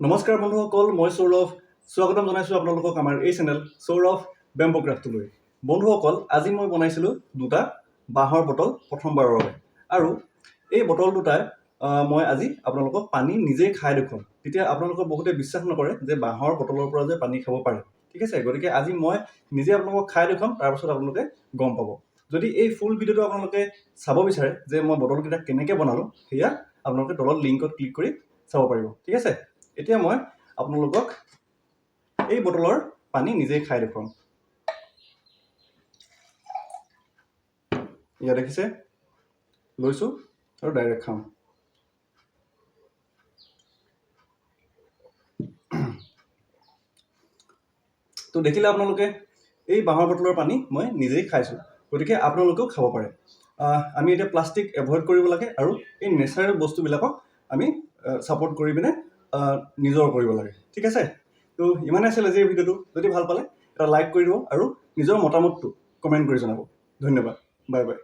নমস্কাৰ বন্ধুসকল, মই সৌৰভ। স্বাগতম জনাইছোঁ আপোনালোকক আমাৰ এই চেনেল সৌৰভ বেম্বো ক্ৰাফ্টলৈ। বন্ধুসকল, আজি মই বনাইছিলোঁ দুটা বাঁহৰ বটল প্ৰথমবাৰৰ বাবে। আৰু এই বটল দুটাই মই আজি আপোনালোকক পানী নিজেই খাই দেখুৱাম। তেতিয়া আপোনালোকক বহুতে বিশ্বাস নকৰে যে বাঁহৰ বটলৰ পৰা যে পানী খাব পাৰে। ঠিক আছে, গতিকে আজি মই নিজে আপোনালোকক খাই দেখুৱাম, তাৰপিছত আপোনালোকে গম পাব। যদি এই ফুল ভিডিঅ'টো আপোনালোকে চাব বিচাৰে যে মই বটলকেইটা কেনেকৈ বনালোঁ, সেয়া আপোনালোকে তলত লিংকত ক্লিক কৰি চাব পাৰিব। ঠিক আছে, এতিয়া মই আপোনালোকক এই বটলৰ পানী নিজেই খাই দেখুৱাম। এয়া দেখিছে, লৈছোঁ আৰু ডাইৰেক্ট খাম। তো দেখিলে আপোনালোকে এই বাঁহৰ বটলৰ পানী মই নিজেই খাইছোঁ, গতিকে আপোনালোকেও খাব পাৰে। আমি এতিয়া প্লাষ্টিক এভইড কৰিব লাগে আৰু এই নেচাৰেল বস্তুবিলাকক আমি ছাপোৰ্ট কৰি পিনে নিজৰ কৰিব লাগে। ঠিক আছে, তো ইমানেই আছিল আজিৰ ভিডিঅ'টো। যদি ভাল পালে এটা লাইক কৰি দিব আৰু নিজৰ মতামতটো কমেণ্ট কৰি জনাব। ধন্যবাদ, বাই বাই।